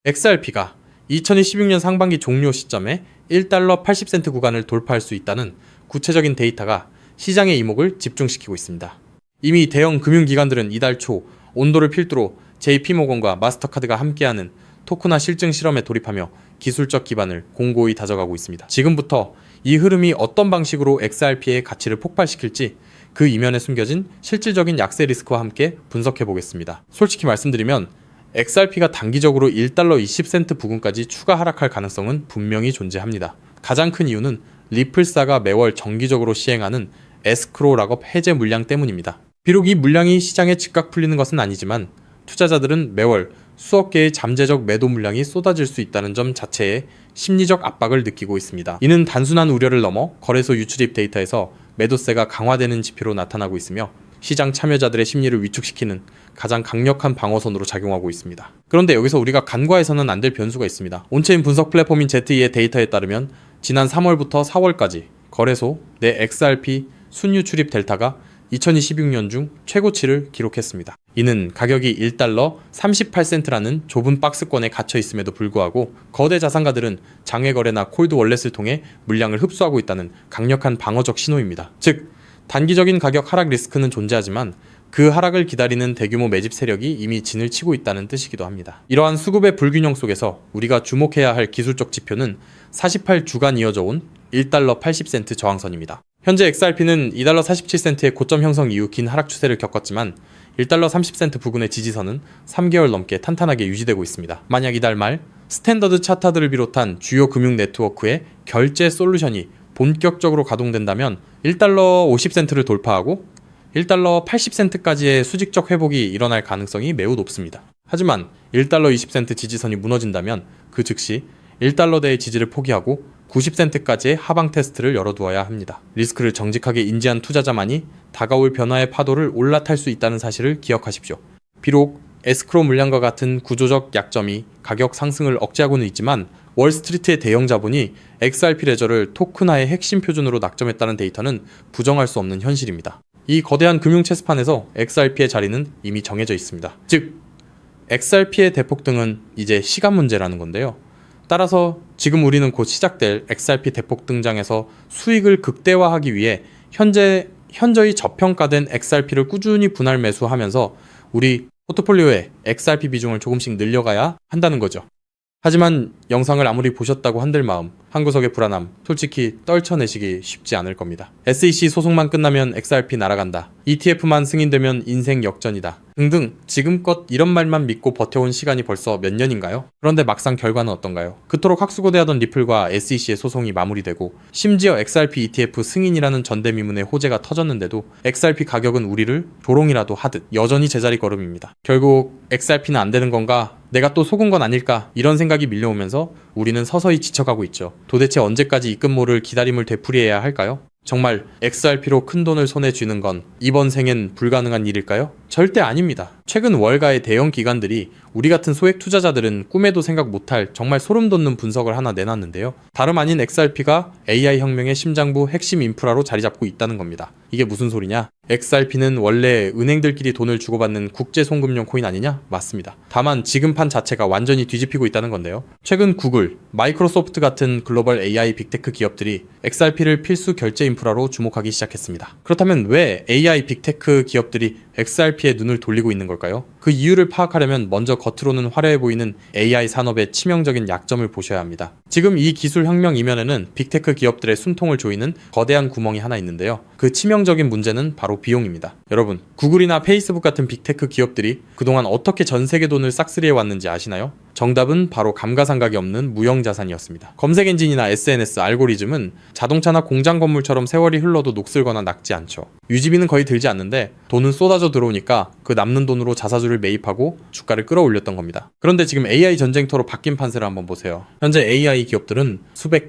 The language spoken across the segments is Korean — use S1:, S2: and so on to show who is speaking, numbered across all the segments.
S1: XRP가 2016년 상반기 종료 시점에 1달러 80센트 구간을 돌파할 수 있다는 구체적인 데이터가 시장의 이목을 집중시키고 있습니다. 이미 대형 금융기관들은 이달 초 온도를 필두로 JP모건과 마스터카드가 함께하는 토크나 실증 실험에 돌입하며 기술적 기반을 공고히 다져가고 있습니다. 지금부터 이 흐름이 어떤 방식으로 XRP의 가치를 폭발시킬지 그 이면에 숨겨진 실질적인 약세 리스크와 함께 분석해 보겠습니다. 솔직히 말씀드리면 XRP가 단기적으로 1달러 20센트 부근까지 추가 하락할 가능성은 분명히 존재합니다. 가장 큰 이유는 리플사가 매월 정기적으로 시행하는 에스크로 락업 해제 물량 때문입니다. 비록 이 물량이 시장에 즉각 풀리는 것은 아니지만 투자자들은 매월 수억 개의 잠재적 매도 물량이 쏟아질 수 있다는 점 자체에 심리적 압박을 느끼고 있습니다. 이는 단순한 우려를 넘어 거래소 유출입 데이터에서 매도세가 강화되는 지표로 나타나고 있으며 시장 참여자들의 심리를 위축시키는 가장 강력한 방어선으로 작용하고 있습니다. 그런데 여기서 우리가 간과해서는 안 될 변수가 있습니다. 온체인 분석 플랫폼인 ZE의 데이터에 따르면 지난 3월부터 4월까지 거래소 내 XRP 순유 출입 델타가 2026년 중 최고치를 기록했습니다. 이는 가격이 1달러 38센트라는 좁은 박스권에 갇혀 있음에도 불구하고 거대 자산가들은 장외 거래나 콜드 월렛을 통해 물량을 흡수하고 있다는 강력한 방어적 신호입니다. 즉, 단기적인 가격 하락 리스크는 존재하지만 그 하락을 기다리는 대규모 매집 세력이 이미 진을 치고 있다는 뜻이기도 합니다. 이러한 수급의 불균형 속에서 우리가 주목해야 할 기술적 지표는 48주간 이어져 온 1달러 80센트 저항선입니다. 현재 XRP는 2달러 47센트의 고점 형성 이후 긴 하락 추세를 겪었지만 1달러 30센트 부근의 지지선은 3개월 넘게 탄탄하게 유지되고 있습니다. 만약 이달 말 스탠더드 차트들을 비롯한 주요 금융 네트워크의 결제 솔루션이 본격적으로 가동된다면 1달러 50센트를 돌파하고 1달러 80센트까지의 수직적 회복이 일어날 가능성이 매우 높습니다. 하지만 1달러 20센트 지지선이 무너진다면 그 즉시 1달러대의 지지를 포기하고 90센트까지의 하방 테스트를 열어두어야 합니다. 리스크를 정직하게 인지한 투자자만이 다가올 변화의 파도를 올라탈 수 있다는 사실을 기억하십시오. 비록 에스크로 물량과 같은 구조적 약점이 가격 상승을 억제하고는 있지만 월스트리트의 대형 자본이 XRP 레저를 토큰화의 핵심 표준으로 낙점했다는 데이터는 부정할 수 없는 현실입니다. 이 거대한 금융 체스판에서 XRP의 자리는 이미 정해져 있습니다. 즉, XRP의 대폭등은 이제 시간 문제라는 건데요. 따라서 지금 우리는 곧 시작될 XRP 대폭 등장에서 수익을 극대화하기 위해 현저히 저평가된 XRP를 꾸준히 분할 매수하면서 우리 포트폴리오에 XRP 비중을 조금씩 늘려가야 한다는 거죠. 하지만 영상을 아무리 보셨다고 한들 마음, 한 구석의 불안함, 솔직히 떨쳐내시기 쉽지 않을 겁니다. SEC 소송만 끝나면 XRP 날아간다. ETF만 승인되면 인생 역전이다. 등등 지금껏 이런 말만 믿고 버텨온 시간이 벌써 몇 년인가요? 그런데 막상 결과는 어떤가요? 그토록 학수고대하던 리플과 SEC의 소송이 마무리되고 심지어 XRP ETF 승인이라는 전대미문의 호재가 터졌는데도 XRP 가격은 우리를 조롱이라도 하듯 여전히 제자리 걸음입니다. 결국 XRP는 안 되는 건가? 내가 또 속은 건 아닐까? 이런 생각이 밀려오면서 우리는 서서히 지쳐가고 있죠. 도대체 언제까지 입금모를 기다림을 되풀이해야 할까요? 정말 XRP로 큰 돈을 손에 쥐는 건 이번 생엔 불가능한 일일까요? 절대 아닙니다. 최근 월가의 대형 기관들이 우리 같은 소액 투자자들은 꿈에도 생각 못할 정말 소름 돋는 분석을 하나 내놨는데요. 다름 아닌 XRP가 AI 혁명의 심장부 핵심 인프라로 자리 잡고 있다는 겁니다. 이게 무슨 소리냐? XRP는 원래 은행들끼리 돈을 주고받는 국제 송금용 코인 아니냐? 맞습니다. 다만 지금 판 자체가 완전히 뒤집히고 있다는 건데요. 최근 구글, 마이크로소프트 같은 글로벌 AI 빅테크 기업들이 XRP를 필수 결제 인프라로 주목하기 시작했습니다. 그렇다면 왜 AI 빅테크 기업들이 XRP에 눈을 돌리고 있는 걸까요? 그 이유를 파악하려면 먼저 겉으로는 화려해 보이는 AI 산업의 치명적인 약점을 보셔야 합니다. 지금 이 기술 혁명 이면에는 빅테크 기업들의 숨통을 조이는 거대한 구멍이 하나 있는데요. 그 치명적인 문제는 바로 비용입니다. 여러분, 구글이나 페이스북 같은 빅테크 기업들이 그동안 어떻게 전 세계 돈을 싹쓸이해 왔는지 아시나요? 정답은 바로 감가상각이 없는 무형자산이었습니다. 검색 엔진이나 SNS, 알고리즘은 자동차나 공장 건물처럼 세월이 흘러도 녹슬거나 낡지 않죠. 유지비는 거의 들지 않는데 돈은 쏟아져 들어오니까 그 남는 돈으로 자사주를 매입하고 주가를 끌어올렸던 겁니다. 그런데 지금 AI 전쟁터로 바뀐 판세를 한번 보세요. 현재 AI 기업들은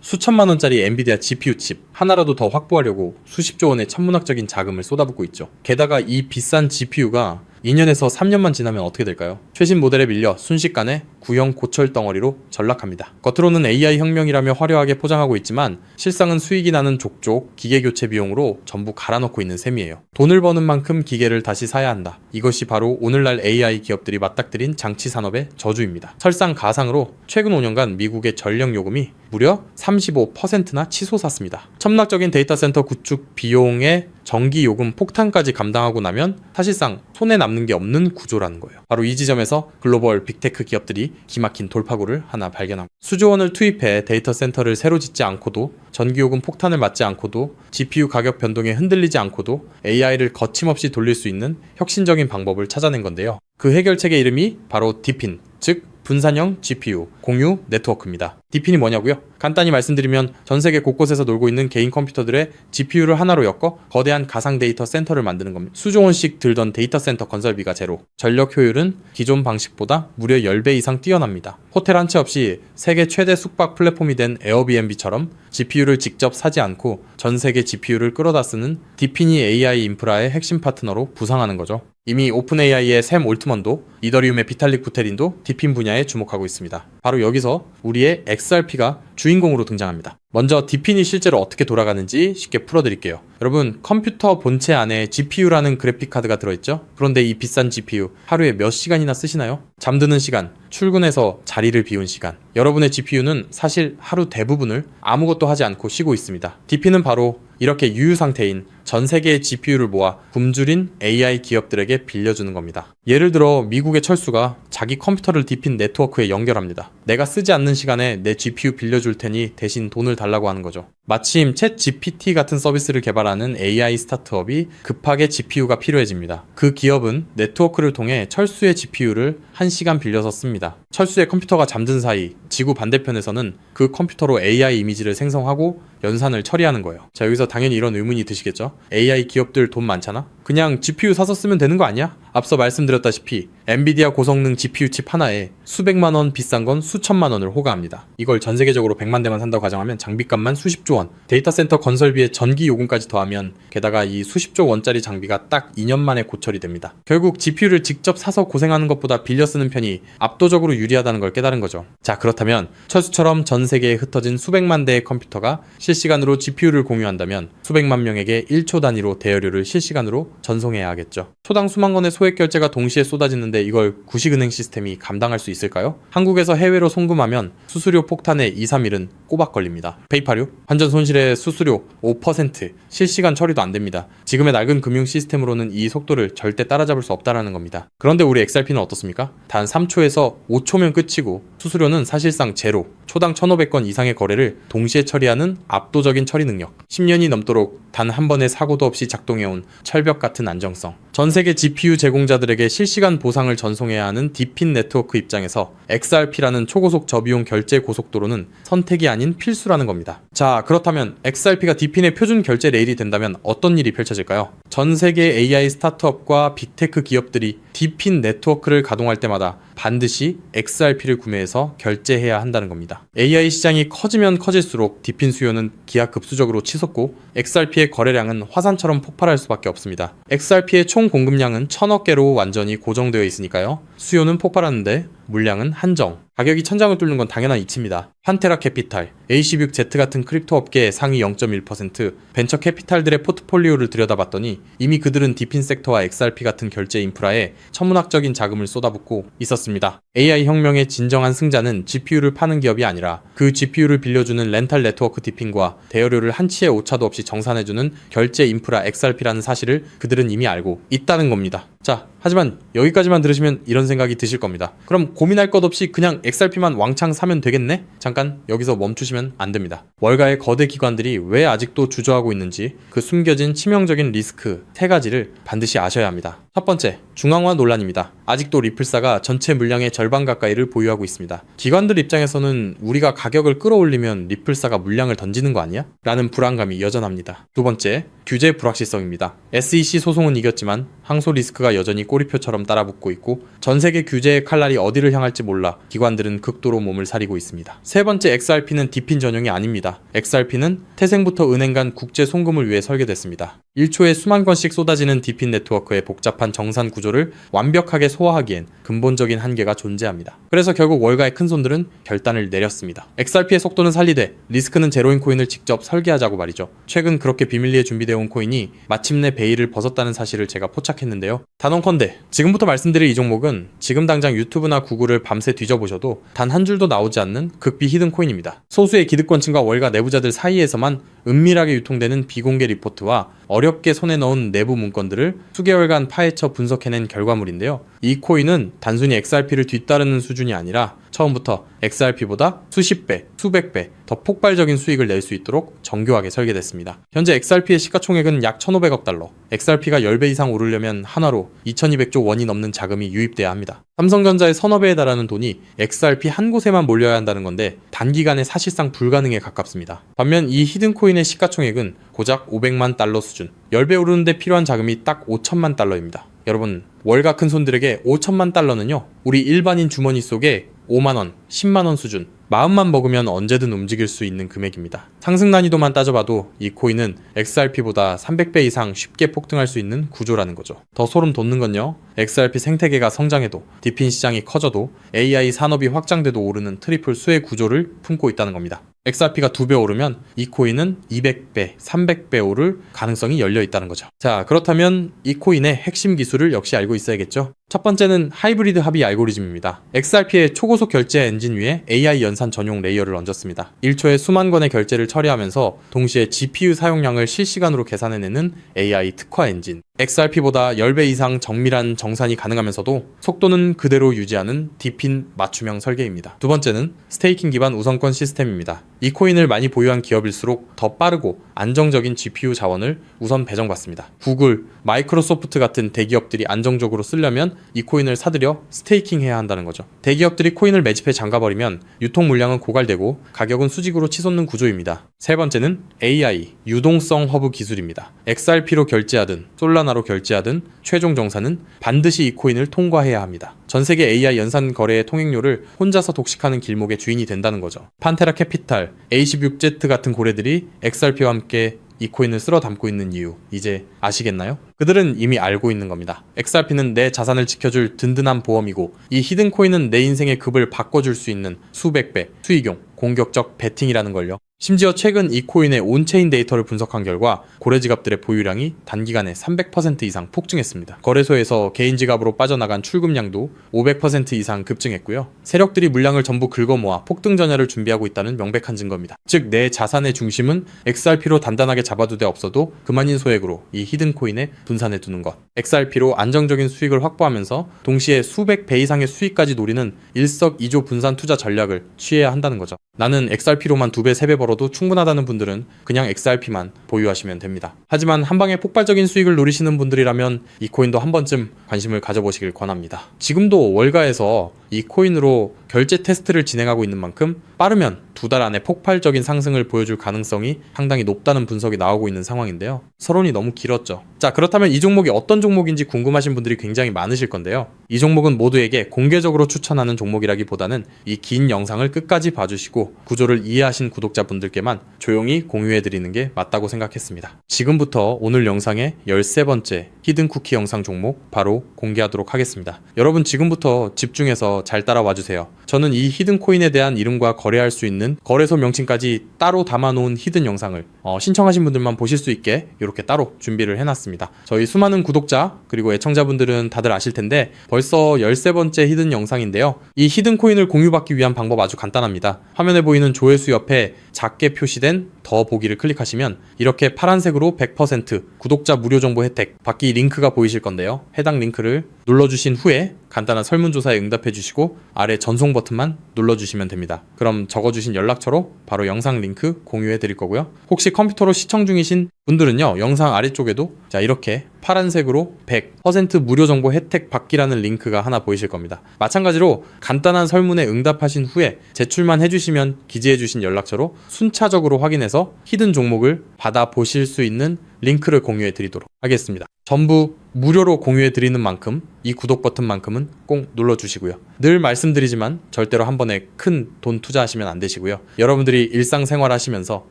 S1: 수천만 원짜리 엔비디아 GPU 칩 하나라도 더 확보하려고 수십조 원의 천문학적인 자금을 쏟아붓고 있죠. 게다가 이 비싼 GPU가 2년에서 3년만 지나면 어떻게 될까요? 최신 모델에 밀려 순식간에 구형 고철 덩어리로 전락합니다. 겉으로는 AI 혁명이라며 화려하게 포장하고 있지만 실상은 수익이 나는 족족 기계 교체 비용으로 전부 갈아넣고 있는 셈이에요. 돈을 버는 만큼 기계를 다시 사야 한다. 이것이 바로 오늘날 AI 기업들이 맞닥뜨린 장치 산업의 저주입니다. 설상가상으로 최근 5년간 미국의 전력 요금이 무려 35%나 치솟았습니다. 첨락적인 데이터 센터 구축 비용의 전기 요금 폭탄까지 감당하고 나면 사실상 손에 남는 게 없는 구조라는 거예요. 바로 이 지점에서 글로벌 빅테크 기업들이 기막힌 돌파구를 하나 발견합니다. 수조 원을 투입해 데이터 센터를 새로 짓지 않고도 전기 요금 폭탄을 맞지 않고도 GPU 가격 변동에 흔들리지 않고도 AI를 거침없이 돌릴 수 있는 혁신적인 방법을 찾아낸 건데요. 그 해결책의 이름이 바로 DePIN, 즉 분산형 GPU 공유 네트워크입니다. DePIN이 뭐냐고요? 간단히 말씀드리면 전 세계 곳곳에서 놀고 있는 개인 컴퓨터들의 GPU를 하나로 엮어 거대한 가상 데이터 센터를 만드는 겁니다. 수조 원씩 들던 데이터 센터 건설비가 제로. 전력 효율은 기존 방식보다 무려 10배 이상 뛰어납니다. 호텔 한 채 없이 세계 최대 숙박 플랫폼이 된 에어비앤비처럼 GPU를 직접 사지 않고 전 세계 GPU를 끌어다 쓰는 DePIN이 AI 인프라의 핵심 파트너로 부상하는 거죠. 이미 오픈AI의 샘 올트먼도 이더리움의 비탈릭 부테린도 DePIN 분야에 주목하고 있습니다. 바로 여기서 우리의 XRP가 주인공으로 등장합니다. 먼저 DePIN이 실제로 어떻게 돌아가는지 쉽게 풀어드릴게요. 여러분, 컴퓨터 본체 안에 GPU라는 그래픽카드가 들어있죠? 그런데 이 비싼 GPU 하루에 몇 시간이나 쓰시나요? 잠드는 시간, 출근해서 자리를 비운 시간. 여러분의 GPU는 사실 하루 대부분을 아무것도 하지 않고 쉬고 있습니다. DePIN은 바로 이렇게 유유 상태인 전 세계의 GPU를 모아 굶주린 AI 기업들에게 빌려주는 겁니다. 예를 들어 미국의 철수가 자기 컴퓨터를 DePIN 네트워크에 연결합니다. 내가 쓰지 않는 시간에 내 GPU 빌려줄 테니 대신 돈을 달라고 하는 거죠. 마침 챗GPT 같은 서비스를 개발하는 AI 스타트업이 급하게 GPU가 필요해집니다. 그 기업은 네트워크를 통해 철수의 GPU를 1시간 빌려서 씁니다. 철수의 컴퓨터가 잠든 사이 지구 반대편에서는 그 컴퓨터로 AI 이미지를 생성하고 연산을 처리하는 거예요. 자, 여기서 당연히 이런 의문이 드시겠죠? AI 기업들 돈 많잖아? 그냥 GPU 사서 쓰면 되는 거 아니야? 앞서 말씀드렸다시피 엔비디아 고성능 GPU 칩 하나에 수백만 원, 비싼 건 수천만 원을 호가합니다. 이걸 전 세계적으로 100만 대만 산다고 가정하면 장비값만 수십조 원, 데이터 센터 건설비에 전기 요금까지 더하면 게다가 이 수십조 원짜리 장비가 딱 2년 만에 고철이 됩니다. 결국 GPU를 직접 사서 고생하는 것보다 빌려 쓰는 편이 압도적으로 유리하다는 걸 깨달은 거죠. 자, 그렇다면 철수처럼 전 세계에 흩어진 수백만 대의 컴퓨터가 실시간으로 GPU를 공유한다면 수백만 명에게 1초 단위로 대여료를 실시간으로 전송해야 하겠죠. 초당 수만 건의 소액 결제가 동시에 쏟아지는데 이걸 구식은행 시스템이 감당할 수 있을까요? 한국에서 해외로 송금하면 수수료 폭탄에 2, 3일은 꼬박 걸립니다. 페이팔요? 환전 손실의 수수료 5%, 실시간 처리도 안 됩니다. 지금의 낡은 금융 시스템으로는 이 속도를 절대 따라잡을 수 없다는 겁니다. 그런데 우리 XRP는 어떻습니까? 단 3초에서 5초면 끝이고 수수료는 사실상 제로, 초당 1,500건 이상의 거래를 동시에 처리하는 압도적인 처리 능력, 10년이 넘도록 단 한 번의 사고도 없이 작동해온 철벽 같은 안정성. 전 세계 GPU 제공자들에게 실시간 보상을 전송해야 하는 DePIN 네트워크 입장에서 XRP라는 초고속 저비용 결제 고속도로는 선택이 아닌 필수라는 겁니다. 자, 그렇다면 XRP가 DePIN의 표준 결제 레일이 된다면 어떤 일이 펼쳐질까요? 전 세계 AI 스타트업과 빅테크 기업들이 DePIN 네트워크를 가동할 때마다 반드시 XRP를 구매해서 결제해야 한다는 겁니다. AI 시장이 커지면 커질수록 DePIN 수요는 기하급수적으로 치솟고 XRP의 거래량은 화산처럼 폭발할 수밖에 없습니다. XRP의 총 공급량은 1,000억 개로 완전히 고정되어 있으니까요. 수요는 폭발하는데 물량은 한정. 가격이 천장을 뚫는 건 당연한 이치입니다. 판테라 캐피탈, AC6Z 같은 크립토 업계의 상위 0.1%, 벤처 캐피탈들의 포트폴리오를 들여다봤더니 이미 그들은 DePIN 섹터와 XRP 같은 결제 인프라에 천문학적인 자금을 쏟아붓고 있었습니다. AI 혁명의 진정한 승자는 GPU를 파는 기업이 아니라 그 GPU를 빌려주는 렌탈 네트워크 DePIN과 대여료를 한치의 오차도 없이 정산해주는 결제 인프라 XRP라는 사실을 그들은 이미 알고 있다는 겁니다. 자, 하지만 여기까지만 들으시면 이런 생각이 드실 겁니다. 그럼 고민할 것 없이 그냥 XRP만 왕창 사면 되겠네? 잠깐 여기서 멈추시면 안 됩니다. 월가의 거대 기관들이 왜 아직도 주저하고 있는지 그 숨겨진 치명적인 리스크 3가지를 반드시 아셔야 합니다. 첫 번째, 중앙화 논란입니다. 아직도 리플사가 전체 물량의 절반 가까이를 보유하고 있습니다. 기관들 입장에서는 우리가 가격을 끌어올리면 리플사가 물량을 던지는 거 아니야? 라는 불안감이 여전합니다. 두 번째, 규제 불확실성입니다. SEC 소송은 이겼지만 항소 리스크가 여전히 꼬리표처럼 따라붙고 있고 전 세계 규제의 칼날이 어디를 향할지 몰라 기관들은 극도로 몸을 사리고 있습니다. 세 번째, XRP는 디핀 전용이 아닙니다. XRP는 태생부터 은행 간 국제 송금을 위해 설계됐습니다. 1초에 수만 건씩 쏟아지는 디핀 네트워크의 복잡한 정산 구조를 완벽하게 소화하기엔 근본적인 한계가 존재합니다. 그래서 결국 월가의 큰손들은 결단을 내렸습니다. XRP의 속도는 살리되 리스크는 제로인 코인을 직접 설계하자고 말이죠. 최근 그렇게 비밀리에 준비되어 온 코인이 마침내 베일을 벗었다는 사실을 제가 포착했는데요. 단언컨대 지금부터 말씀드릴 이 종목은 지금 당장 유튜브나 구글을 밤새 뒤져보셔도 단 한 줄도 나오지 않는 극비 히든 코인입니다. 소수의 기득권층과 월가 내부자들 사이에서만 은밀하게 유통되는 비공개 리포트와 어렵게 손에 넣은 내부 문건들을 수개월간 파헤쳐 분석해낸 결과물인데요. 이 코인은 단순히 XRP를 뒤따르는 수준이 아니라 처음부터 XRP보다 수십 배, 수백 배 더 폭발적인 수익을 낼 수 있도록 정교하게 설계됐습니다. 현재 XRP의 시가총액은 약 1,500억 달러, XRP가 10배 이상 오르려면 한화로 2,200조 원이 넘는 자금이 유입돼야 합니다. 삼성전자의 서너 배에 달하는 돈이 XRP 한 곳에만 몰려야 한다는 건데 단기간에 사실상 불가능에 가깝습니다. 반면 이 히든코인의 시가총액은 고작 500만 달러 수준, 10배 오르는데 필요한 자금이 딱 5천만 달러입니다. 여러분, 월가 큰손들에게 5천만 달러는요, 우리 일반인 주머니 속에 5만원, 10만원 수준, 마음만 먹으면 언제든 움직일 수 있는 금액입니다. 상승 난이도만 따져봐도 이 코인은 XRP보다 300배 이상 쉽게 폭등할 수 있는 구조라는 거죠. 더 소름 돋는 건요, XRP 생태계가 성장해도, 디핀 시장이 커져도, AI 산업이 확장돼도 오르는 트리플 수의 구조를 품고 있다는 겁니다. XRP가 2배 오르면 이 코인은 200배, 300배 오를 가능성이 열려 있다는 거죠. 자, 그렇다면 이 코인의 핵심 기술을 역시 알고 있어야겠죠? 첫 번째는 하이브리드 합의 알고리즘입니다. XRP의 초고속 결제 엔진 위에 AI 연산 전용 레이어를 얹었습니다. 1초에 수만 건의 결제를 처리하면서 동시에 GPU 사용량을 실시간으로 계산해내는 AI 특화 엔진. XRP보다 10배 이상 정밀한 정산이 가능하면서도 속도는 그대로 유지하는 디핀 맞춤형 설계입니다. 두 번째는 스테이킹 기반 우선권 시스템입니다. 이 코인을 많이 보유한 기업일수록 더 빠르고 안정적인 GPU 자원을 우선 배정받습니다. 구글, 마이크로소프트 같은 대기업들이 안정적으로 쓰려면 이 코인을 사들여 스테이킹 해야 한다는 거죠. 대기업들이 코인을 매집해 잠가버리면 유통 물량은 고갈되고 가격은 수직으로 치솟는 구조입니다. 세 번째는 AI, 유동성 허브 기술입니다. XRP로 결제하든 솔라나로 결제하든 최종 정산은 반드시 이 코인을 통과해야 합니다. 전 세계 AI 연산 거래의 통행료를 혼자서 독식하는 길목의 주인이 된다는 거죠. 판테라 캐피탈, A16Z 같은 고래들이 XRP와 함께 이 코인을 쓸어 담고 있는 이유, 이제 아시겠나요? 그들은 이미 알고 있는 겁니다. XRP는 내 자산을 지켜줄 든든한 보험이고, 이 히든 코인은 내 인생의 급을 바꿔줄 수 있는 수백 배, 수익용, 공격적 베팅이라는 걸요. 심지어 최근 이 코인의 온체인 데이터를 분석한 결과 고래 지갑들의 보유량이 단기간에 300% 이상 폭증했습니다. 거래소에서 개인 지갑으로 빠져나간 출금량도 500% 이상 급증했고요. 세력들이 물량을 전부 긁어모아 폭등 전야를 준비하고 있다는 명백한 증거입니다. 즉, 내 자산의 중심은 XRP로 단단하게 잡아두되 없어도 그만인 소액으로 이 히든 코인에 분산해 두는 것. XRP로 안정적인 수익을 확보하면서 동시에 수백 배 이상의 수익까지 노리는 일석이조 분산 투자 전략을 취해야 한다는 거죠. 나는 XRP로만 2배, 3배 벌어도 충분하다는 분들은 그냥 XRP만 보유하시면 됩니다. 하지만 한방에 폭발적인 수익을 노리시는 분들이라면 이 코인도 한 번쯤 관심을 가져보시길 권합니다. 지금도 월가에서 이 코인으로 결제 테스트를 진행하고 있는 만큼 빠르면 2달 안에 폭발적인 상승을 보여줄 가능성이 상당히 높다는 분석이 나오고 있는 상황인데요. 서론이 너무 길었죠. 자, 그렇다면 이 종목이 어떤 종목인지 궁금하신 분들이 굉장히 많으실 건데요. 이 종목은 모두에게 공개적으로 추천하는 종목이라기보다는 이 긴 영상을 끝까지 봐주시고 구조를 이해하신 구독자분들께만 조용히 공유해드리는 게 맞다고 생각했습니다. 지금부터 오늘 영상의 13번째 히든 쿠키 영상 종목 바로 공개하도록 하겠습니다. 여러분, 지금부터 집중해서 잘 따라와주세요. 저는 이 히든 코인에 대한 이름과 거래할 수 있는 거래소 명칭까지 따로 담아놓은 히든 영상을 신청하신 분들만 보실 수 있게 이렇게 따로 준비를 해놨습니다. 저희 수많은 구독자 그리고 애청자분들은 다들 아실 텐데 벌써 13번째 히든 영상인데요. 이 히든 코인을 공유받기 위한 방법 아주 간단합니다. 화면에 보이는 조회수 옆에 작게 표시된 더 보기를 클릭하시면 이렇게 파란색으로 100% 구독자 무료 정보 혜택 받기 링크가 보이실 건데요. 해당 링크를 눌러주신 후에 간단한 설문조사에 응답해 주시고 아래 전송 버튼만 눌러주시면 됩니다. 그럼 적어주신 연락처로 바로 영상 링크 공유해 드릴 거고요. 혹시 컴퓨터로 시청 중이신 분들은요, 영상 아래쪽에도 자 이렇게 파란색으로 100% 무료 정보 혜택 받기라는 링크가 하나 보이실 겁니다. 마찬가지로 간단한 설문에 응답하신 후에 제출만 해주시면 기재해주신 연락처로 순차적으로 확인해서 히든 종목을 받아보실 수 있는 링크를 공유해 드리도록 하겠습니다. 전부 무료로 공유해 드리는 만큼 이 구독 버튼만큼은 꼭 눌러주시고요. 늘 말씀드리지만 절대로 한 번에 큰 돈 투자하시면 안 되시고요. 여러분들이 일상생활 하시면서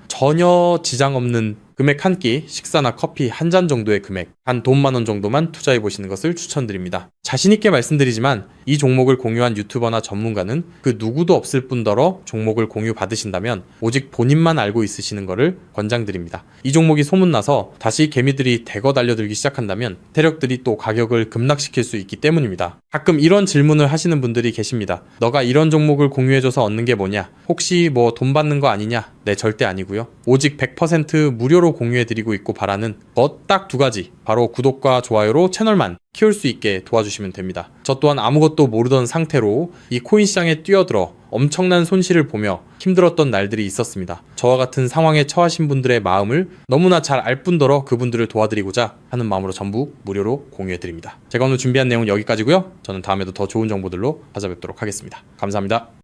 S1: 전혀 지장 없는 금액 한 끼, 식사나 커피 한 잔 정도의 금액, 한 돈 10,000원 정도만 투자해 보시는 것을 추천드립니다. 자신있게 말씀드리지만 이 종목을 공유한 유튜버나 전문가는 그 누구도 없을 뿐더러 종목을 공유 받으신다면 오직 본인만 알고 있으시는 것을 권장드립니다. 이 종목이 소문나서 다시 개미들이 대거 달려들기 시작한다면 세력들이 또 가격을 급락시킬 수 있기 때문입니다. 가끔 이런 질문을 하시는 분들이 계십니다. 너가 이런 종목을 공유해줘서 얻는 게 뭐냐? 혹시 뭐 돈 받는 거 아니냐? 네, 절대 아니고요. 오직 100% 무료로 공유해드리고 있고 바라는 것 딱 두 가지, 바로 구독과 좋아요로 채널만 키울 수 있게 도와주시면 됩니다. 저 또한 아무것도 모르던 상태로 이 코인 시장에 뛰어들어 엄청난 손실을 보며 힘들었던 날들이 있었습니다. 저와 같은 상황에 처하신 분들의 마음을 너무나 잘 알 뿐더러 그분들을 도와드리고자 하는 마음으로 전부 무료로 공유해드립니다. 제가 오늘 준비한 내용은 여기까지고요. 저는 다음에도 더 좋은 정보들로 찾아뵙도록 하겠습니다. 감사합니다.